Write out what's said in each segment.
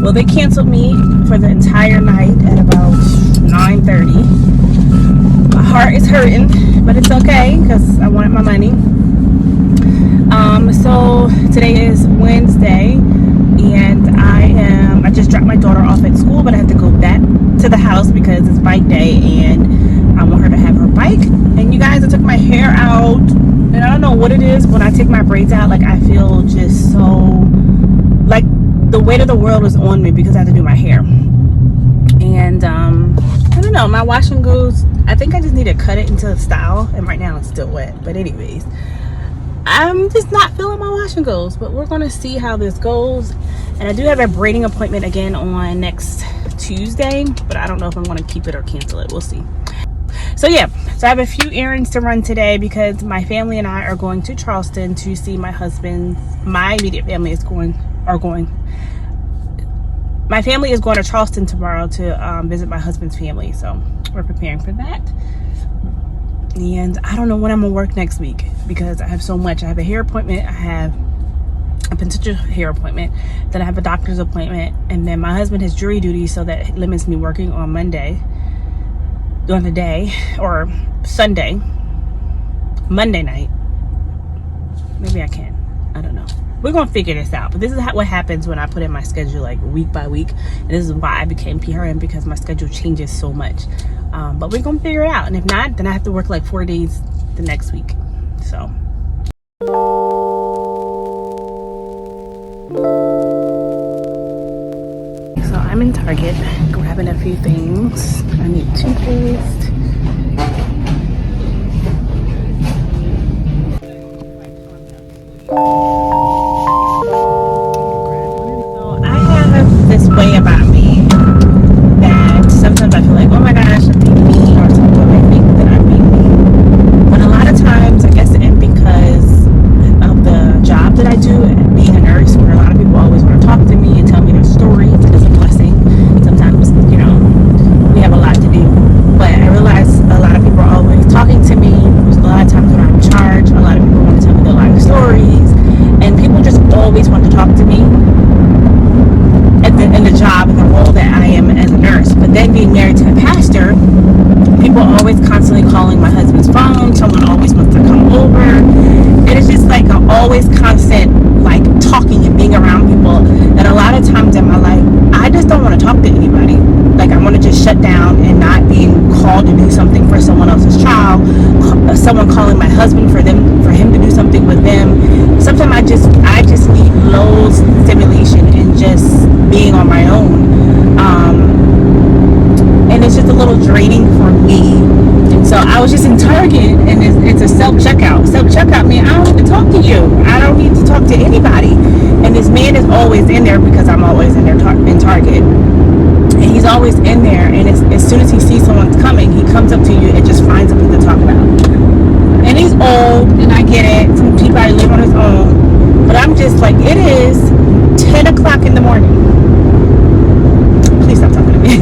Well, they canceled me for the entire night at about 9:30. My heart is hurting, but it's okay because I wanted my money. So today is Wednesday, and I just dropped my daughter off at school, but I have to go back to the house because it's bike day and I want her to have her bike. And you guys, I took my hair out, and I don't know what it is. When I take my braids out, like I feel just so like the weight of the world is on me because I have to do my hair. And I don't know, my washing goes, I think I just need to cut it into a style, and right now it's still wet. But anyways, I'm just not feeling my washing goes, but we're gonna see how this goes. And I do have a braiding appointment again on next Tuesday, but I don't know if I'm gonna keep it or cancel it. We'll see. So yeah, so I have a few errands to run today because my family and I are going to Charleston to see my husband. My immediate family is going. My family is going to Charleston tomorrow to visit my husband's family, so we're preparing for that. And I don't know when I'm gonna work next week because I have so much. I have a hair appointment, I have a potential hair appointment, then I have a doctor's appointment, and then my husband has jury duty, so that limits me working on Monday during the day, or Sunday, Monday night. Maybe I can, I don't know. We're gonna figure this out. But this is what happens when I put in my schedule like week by week, and this is why I became PRN, because my schedule changes so much. But we're gonna figure it out, and if not, then I have to work like 4 days the next week. So I'm in Target grabbing a few things. I need toothpaste. So I have this way about me that sometimes I feel like, oh my gosh, I'm being mean, or sometimes I think that I'm being mean. But a lot of times, I guess, and because of the job that I do, being a nurse, where a lot of people always want to talk to me and tell me their stories, it is a blessing. Sometimes, you know, we have a lot to do. But I realize a lot of people are always talking to me. There's a lot of times when I'm in charge, a lot of people want to tell me their life stories. And people just always want to talk to me in the job and the role that I am as a nurse. But then being married to a pastor, people are always constantly calling my husband's phone. Someone always wants to come over. And it's just like an always constant like talking and being around people, that a lot of times in my life I just don't want to talk to anybody. Like I want to just shut down and not being called to do something for someone else's child, someone calling my husband for him to do something with them. Sometimes I just need low stimulation and just being on my own. And it's just a little draining for me. And so I was just in Target, and it's a self-checkout. Self-checkout means I don't need to talk to you. I don't need to talk to anybody. And this man is always in there because I'm always in there in Target. And he's always in there, and as soon as he sees someone's coming, he comes up to you and just finds something to talk about. And he's old, and I get it. He probably live on his own. But I'm just like, it is 10 o'clock in the morning. Please stop talking to me.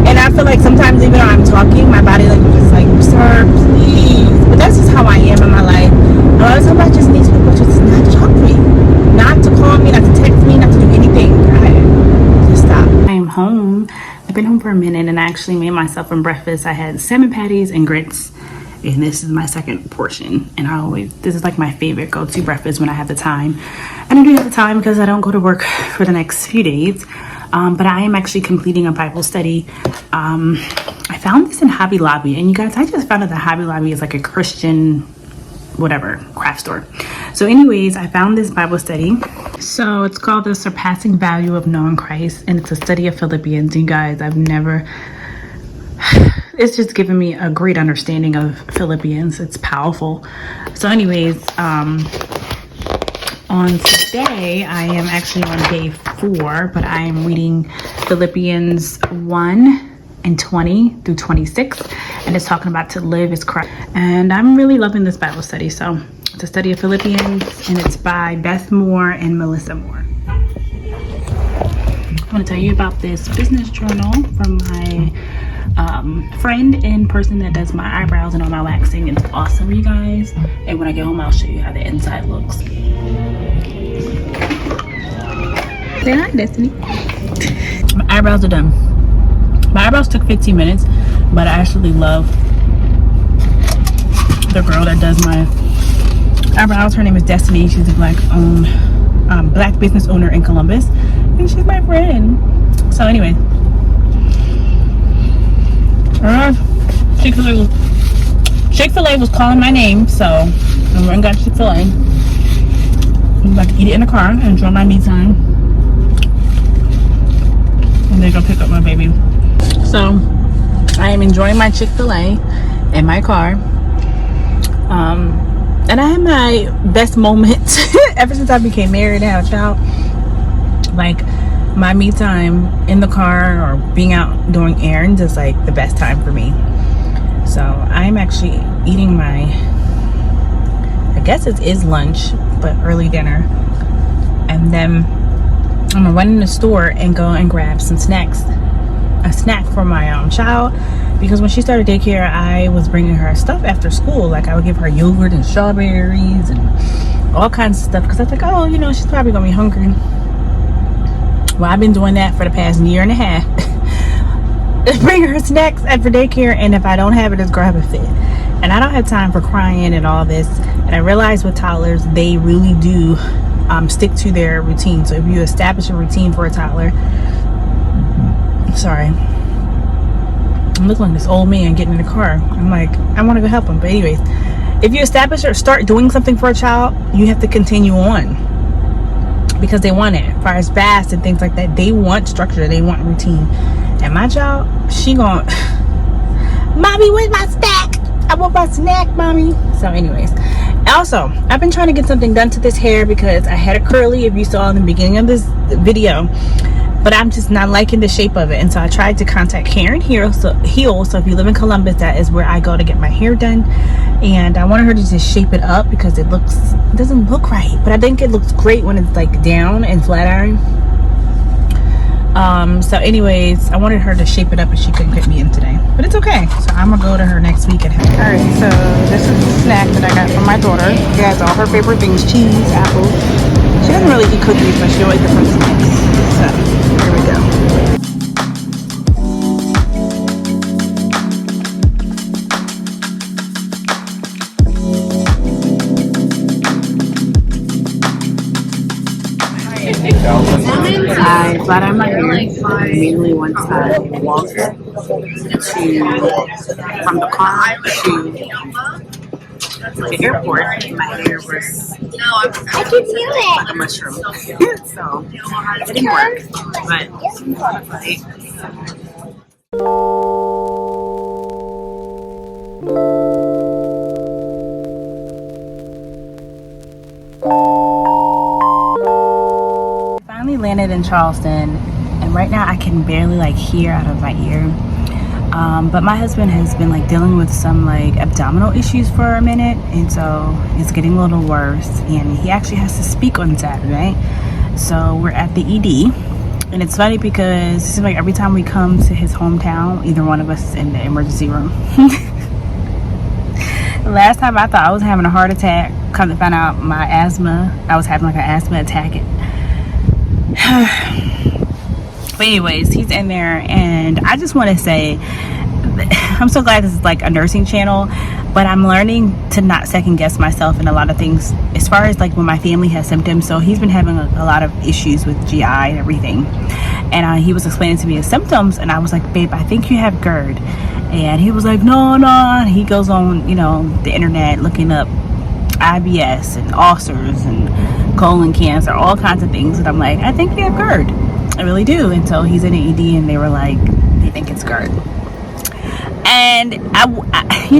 And I feel like sometimes even though I'm talking, my body language is like, sir, please. But that's just how I am in my life. A lot of times I just need people just not to talk to me. Not to call me, not to text me, not to do anything. Just stop. I am home. I've been home for a minute, and I actually made myself some breakfast. I had salmon patties and grits. And this is my second portion, and this is like my favorite go-to breakfast when I have the time. And I do have the time because I don't go to work for the next few days, but I am actually completing a Bible study. I found this in Hobby Lobby, and you guys, I just found out that Hobby Lobby is like a Christian whatever craft store. So anyways, I found this Bible study. So it's called The Surpassing Value of Knowing Christ, and it's a study of Philippians. You guys, it's just given me a great understanding of Philippians. It's powerful. So anyways, on today, I am actually on day 4, but I am reading Philippians 1 and 20 through 26, and it's talking about to live is Christ. And I'm really loving this Bible study. So it's a study of Philippians, and it's by Beth Moore and Melissa Moore. I want to tell you about this business journal from my friend and person that does my eyebrows and all my waxing. It's awesome, you guys. And when I get home, I'll show you how the inside looks. Say hi, Destiny. My eyebrows are done. My eyebrows took 15 minutes, but I actually love the girl that does my eyebrows. Her name is Destiny. She's a black business owner in Columbus, and she's my friend. So anyway, Chick-fil-A was calling my name, so I went and got Chick-fil-A. I'm about to eat it in the car and enjoy my me time, and then go pick up my baby. So I am enjoying my Chick-fil-A in my car. And I had my best moments ever since I became married and had a child. Like, my me time in the car or being out doing errands is like the best time for me. So I'm actually eating my, I guess it is lunch, but early dinner. And then I'm gonna run in the store and go and grab some snacks. A snack for my child, because when she started daycare, I was bringing her stuff after school. Like, I would give her yogurt and strawberries and all kinds of stuff, because I was like, oh, you know, she's probably gonna be hungry. Well, I've been doing that for the past year and a half. Bring her snacks after daycare, and if I don't have it, just grab a fit. And I don't have time for crying and all this. And I realize with toddlers, they really do stick to their routine. So if you establish a routine for a toddler, sorry, I'm looking like this old man getting in the car. I'm like, I want to go help him. But anyways, if you establish or start doing something for a child, you have to continue on, because they want it. As far as fast and things like that, they want structure, they want routine. And my child, she going, mommy, where's my snack? I want my snack, mommy. So anyways, also, I've been trying to get something done to this hair, because I had a curly, if you saw in the beginning of this video, but I'm just not liking the shape of it. And so I tried to contact Karen Heal. So if you live in Columbus, that is where I go to get my hair done. And I wanted her to just shape it up, because it doesn't look right, but I think it looks great when it's like down and flat iron. So anyways, I wanted her to shape it up, and she couldn't get me in today, but it's okay. So I'm gonna go to her next week and have her. All right, so this is the snack that I got from my daughter. She has all her favorite things: cheese, apples. She doesn't really eat cookies, but she'll eat different snacks. So here we go. I flat iron my hair mainly once I walked from the car to the airport. My hair was like a mushroom. So it didn't work, Finally landed in Charleston, and right now I can barely like hear out of my ear. But my husband has been like dealing with some like abdominal issues for a minute, and so it's getting a little worse, and he actually has to speak on Saturday. So we're at the ED, and it's funny because it seems like every time we come to his hometown, either one of us is in the emergency room. Last time I thought I was having a heart attack, come to find out I was having like an asthma attack. But anyways, he's in there, and I just want to say I'm so glad this is like a nursing channel, but I'm learning to not second guess myself in a lot of things as far as like when my family has symptoms. So he's been having a lot of issues with GI and everything, and he was explaining to me his symptoms, and I was like, babe, I think you have GERD. And he was like, no. He goes on, the internet looking up IBS and ulcers and colon cancer, all kinds of things, and I'm like, I think you have GERD. I really do. And so he's in an ED, and they were like, they think it's GERD. And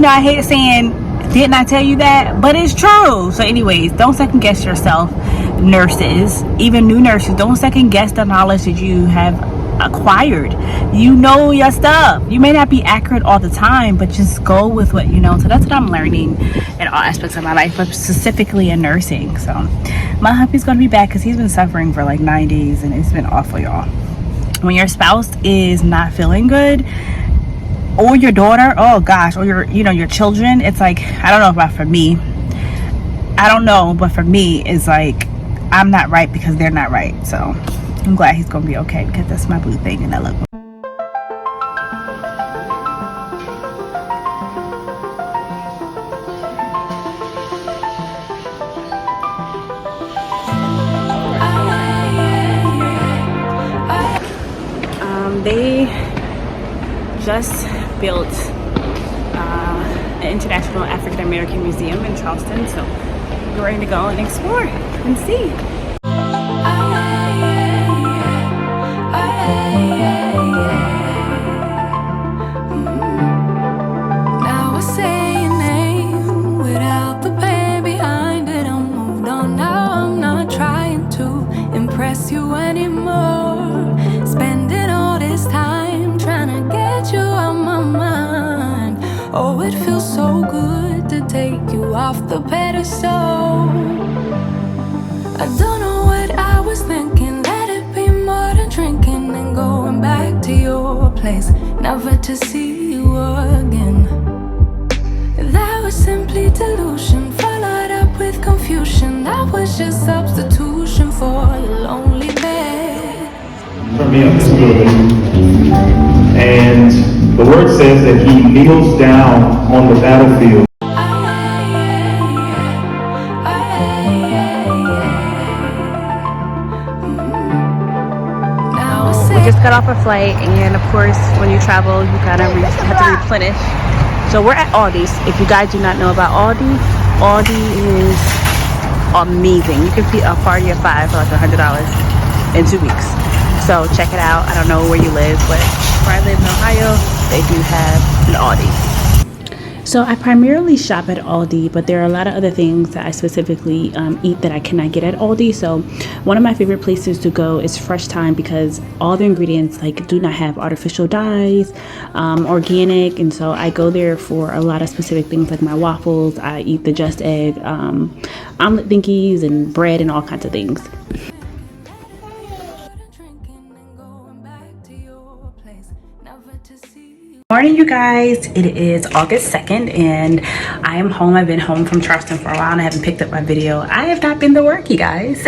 I hate saying, didn't I tell you that? But it's true. So anyways, don't second guess yourself. Nurses, even new nurses, don't second guess the knowledge that you have acquired. You know your stuff. You may not be accurate all the time, but just go with what you know. So that's what I'm learning in all aspects of my life, but specifically in nursing. So my hubby's going to be back because he's been suffering for like 9 days, and it's been awful, y'all. When your spouse is not feeling good, or your daughter, oh gosh, or your children, it's like, I don't know about for me, I don't know, but for me, it's like I'm not right because they're not right. So I'm glad he's gonna be okay because that's my boo thing and I love him. They just built an International African American Museum in Charleston, so we're ready to go and explore and see. Now I say your name without the pain behind it. I'm moved on now, I'm not trying to impress you anymore. Spending all this time trying to get you out my mind. Oh, it feels so good to take you off the pedestal. I don't know what I was thinking. Let it be more than drinking and going back to your place, never to see you again. That was simply delusion, followed up with confusion. That was just substitution for a lonely bed. Turn me up just a little bit. And the word says that he kneels down on the battlefield. We just got off a flight, and of course, when you travel, you kind of have to replenish. So we're at Aldi's. If you guys do not know about Aldi, Aldi is amazing. You can feed a party of 5 for like $100 in 2 weeks. So check it out. I don't know where you live, but where I live in Ohio, they do have an Aldi. So I primarily shop at Aldi, but there are a lot of other things that I specifically eat that I cannot get at Aldi. So one of my favorite places to go is Fresh Time, because all the ingredients like do not have artificial dyes, organic, and so I go there for a lot of specific things like my waffles. I eat the Just Egg omelet thingies and bread and all kinds of things. Morning, you guys. It is August 2nd and I am home. I've been home from Charleston for a while and I haven't picked up my video. I have not been to work, you guys.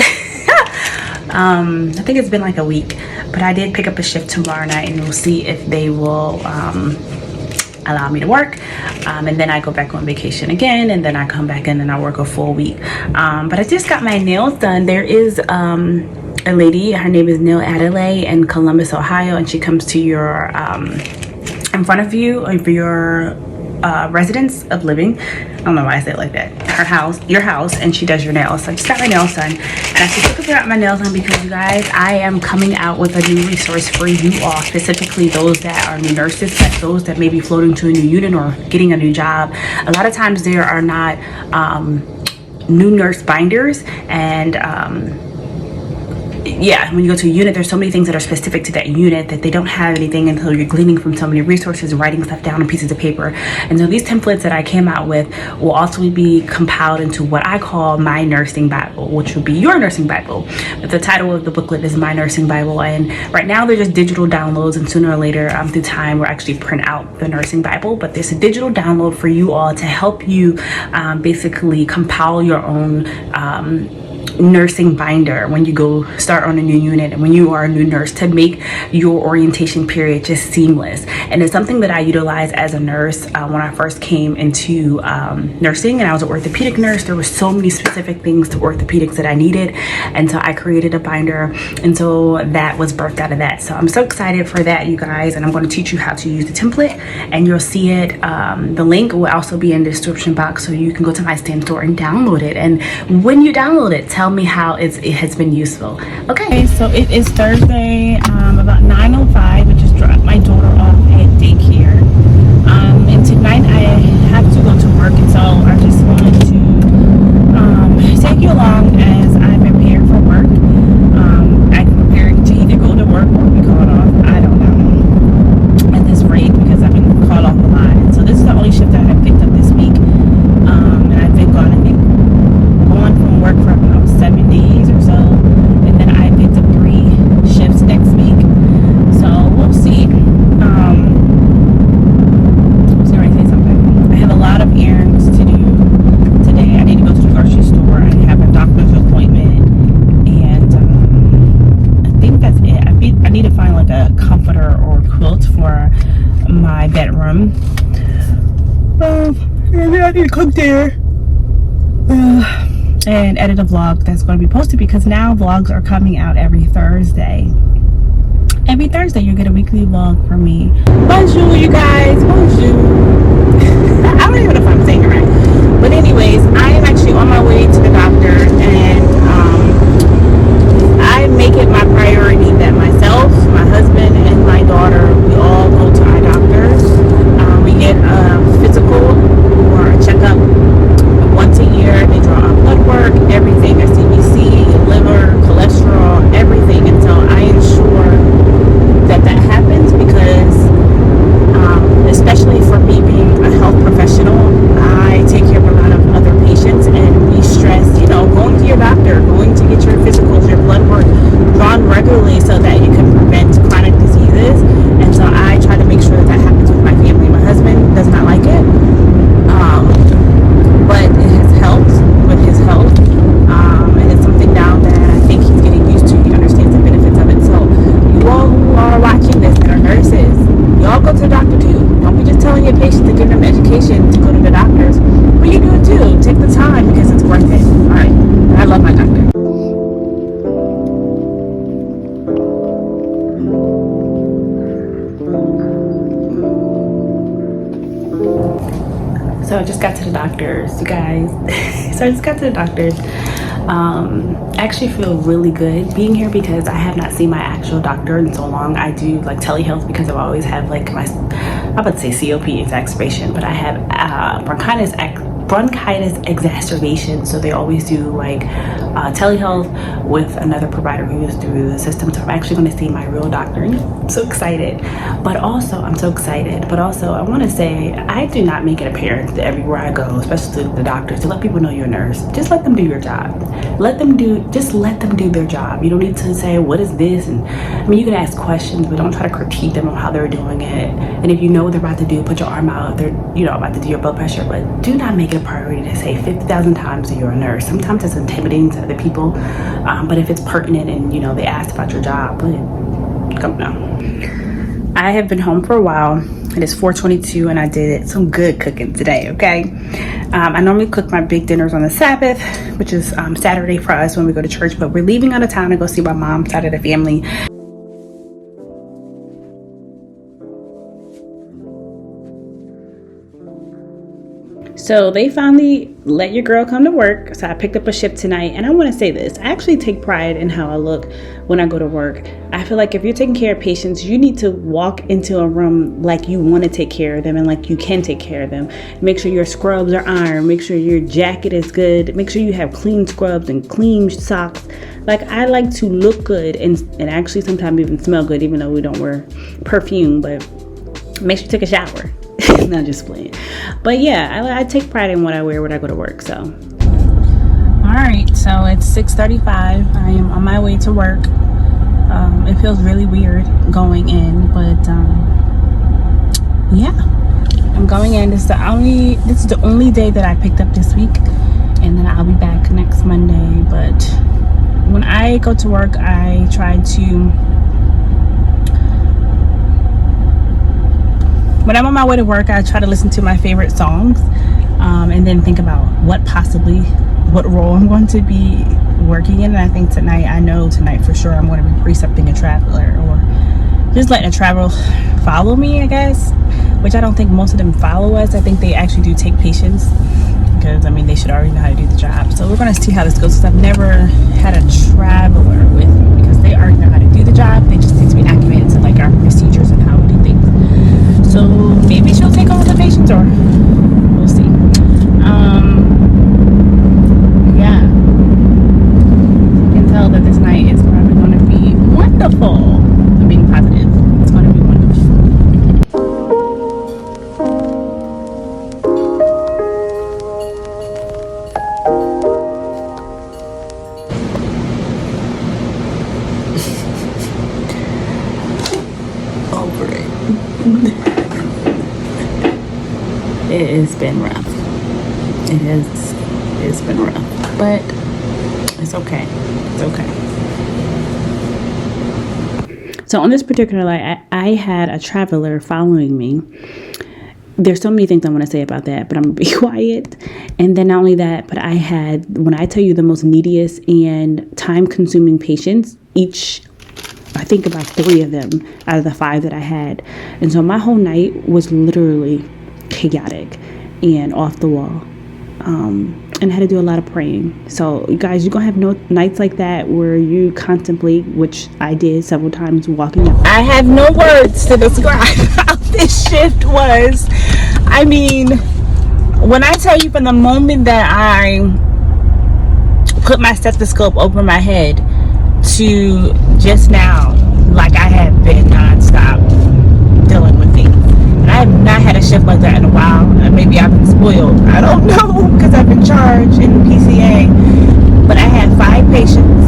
I think it's been like a week, but I did pick up a shift tomorrow night and we'll see if they will allow me to work, and then I go back on vacation again, and then I come back in and I work a full week. But I just got my nails done. There is a lady, her name is Neil Adelaide in Columbus, Ohio, and she comes to your in front of you of your residence of living. I don't know why I say it like that. Her house, your house, and she does your nails. So I just got my nails done, and I specifically got my nails done because, you guys, I am coming out with a new resource for you all, specifically those that are new nurses, but those that may be floating to a new unit or getting a new job. A lot of times there are not new nurse binders, and yeah, when you go to a unit, there's so many things that are specific to that unit that they don't have anything until you're gleaning from so many resources, writing stuff down on pieces of paper. And so these templates that I came out with will also be compiled into what I call my nursing Bible, which will be your nursing Bible. But the title of the booklet is My Nursing Bible, and right now they're just digital downloads, and sooner or later through time we'll actually print out the nursing Bible. But there's a digital download for you all to help you basically compile your own nursing binder when you go start on a new unit and when you are a new nurse, to make your orientation period just seamless. And it's something that I utilized as a nurse when I first came into nursing, and I was an orthopedic nurse. There were so many specific things to orthopedics that I needed, and so I created a binder, and so that was birthed out of that. So I'm so excited for that, you guys, and I'm going to teach you how to use the template, and you'll see it. The link will also be in the description box, so you can go to my Stan store and download it. And when you download it, tell me how it has been useful. Okay, so it is Thursday, about 9:05. I just dropped my daughter off at daycare, and tonight I have to go to work, and so I just wanted to take you along as I prepare for work. I'm preparing to either go to work or be called off. I don't know at this rate, because I've been called off a lot. And so this is the only shift that I picked up this week, and I've been gone, I think, going from work for about 7 days or so, and then I picked up 3 shifts next week. So bedroom. And then I need to cook there. And edit a vlog that's going to be posted, because now vlogs are coming out every Thursday. Every Thursday you get a weekly vlog from me. Bonjour, you guys. Bonjour. I don't even know if I'm saying it right. But anyways, I am actually on my way to the doctor, and I make it my priority that myself, my husband, and my daughter, we all go to our doctors. We get a physical or a checkup once a year. They draw our blood work, everything, a CBC, liver, cholesterol, everything. And so I ensure that happens, because especially for me being a health professional, I take care of a lot of other patients, and we stress, going to your doctor, going to get your physicals, your blood work drawn regularly, so that you can prevent chronic diseases. And so I try to make sure that happens with my family. My husband does not like it, but it has helped with his health, and it's something now that I think he's getting used to. He understands the benefits of it. So you all who are watching this that are nurses, y'all go to the doctor too. Don't be just telling your patients to give them education to go to the doctors, but you do it too. Take the time, because it's worth it. All right, I love my doctor. So I just got to the doctors, you guys. So I just got to the doctors. I actually feel really good being here, because I have not seen my actual doctor in so long. I do like telehealth because I've always had like my, I would say COP exacerbation, but I have bronchitis exacerbation. So they always do like telehealth with another provider who is through the system. So I'm actually going to see my real doctor. I'm so excited. But also, I'm so excited. But also, I want to say, I do not make it apparent that everywhere I go, especially to the doctors, to let people know you're a nurse. Just let them do your job. Just let them do their job. You don't need to say, what is this? And I mean, you can ask questions, but don't try to critique them on how they're doing it. And if you know what they're about to do, put your arm out. They're, about to do your blood pressure, but do not make it a priority to say 50,000 times that you're a nurse. Sometimes it's intimidating to other people, but if it's pertinent and they asked about your job, come now. I have been home for a while. It is 4:22, and I did some good cooking today. Okay, I normally cook my big dinners on the Sabbath, which is Saturday for us when we go to church, but we're leaving out of town to go see my mom's side of the family. So they finally let your girl come to work. So I picked up a shift tonight, and I want to say this. I actually take pride in how I look when I go to work. I feel like if you're taking care of patients, you need to walk into a room like you want to take care of them and like you can take care of them. Make sure your scrubs are ironed. Make sure your jacket is good. Make sure you have clean scrubs and clean socks. Like, I like to look good and actually sometimes even smell good, even though we don't wear perfume, but make sure you take a shower. Not just playing. But yeah, I take pride in what I wear when I go to work. So all right, so it's 6:35. I am on my way to work. It feels really weird going in, but yeah, I'm going in. This is the only day that I picked up this week, and then I'll be back next Monday. But when I go to work, I try to, when I'm on my way to work, I try to listen to my favorite songs, and then think about what role I'm going to be working in. And I think tonight for sure I'm going to be precepting a traveler, or just letting a traveler follow me, I guess, which I don't think most of them follow us. I think they actually do take patients, because they should already know how to do the job. So we're going to see how this goes, because I've never had a traveler with me, because they already know how to do the job. They just need to be acclimated to like our procedures and how we do things. So maybe she'll take over the patients, or we'll see. Yeah, you can tell that this night is probably going to be wonderful. I'm being positive. It's going to be wonderful. Over it. It has been rough. It's been rough, but it's okay. It's okay. So on this particular night, I had a traveler following me. There's so many things I want to say about that, but I'm gonna be quiet. And then not only that, but I had, when I tell you, the most neediest and time-consuming patients, I think about 3 of them out of the 5 that I had. And so my whole night was literally chaotic and off the wall. And I had to do a lot of praying. So you guys, you're gonna have no nights like that where you contemplate, which I did several times walking up. I have no words to describe how this shift was. I mean, when I tell you, from the moment that I put my stethoscope over my head to just now, like I have been nonstop dealing with things. And I have not had a shift like that in a while. And maybe I've been spoiled. I don't know, because I've been charged in PCA. But I had 5 patients.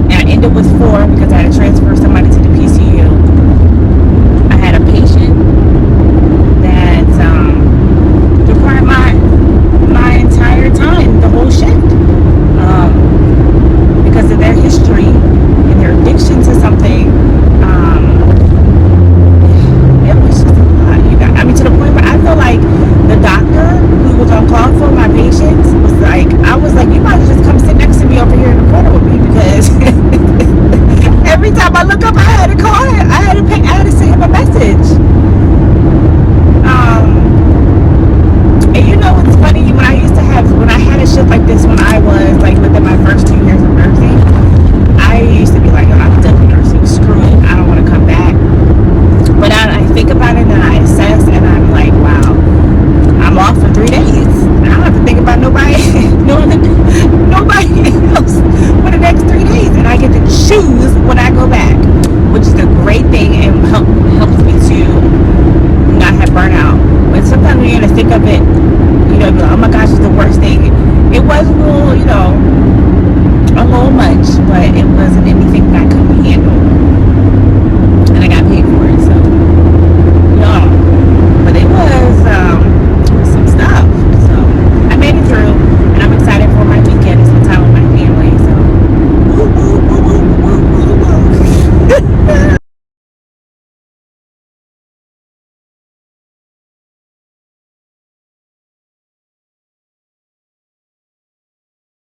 And I ended with 4 because I had to transfer somebody to the PCU. I had a patient that required my entire time, the whole shift. Because of their history and their addiction to something. It was just a lot, you guys. I mean, to the point where I feel like the doctor who was on call for my patients was like, I was like, you might just come sit next to me over here in the corner with me, because every time I look up, I had to call him. I had to send him a message. And you know what's funny? When I had a shift like this, when I was like within my first 2 years of nursing, I used to be like, oh, I'm done with nursing. Screw it. I don't want to come back. But I think about it and I assess, and I'm like, wow, I'm off for 3 days. I don't have to think about nobody else for the next 3 days, and I get to choose when I go back, which is a great thing and helps me to not have burnout. But sometimes when you're in the thick of it, you know, you're like, oh my gosh, it's the worst thing. It was a little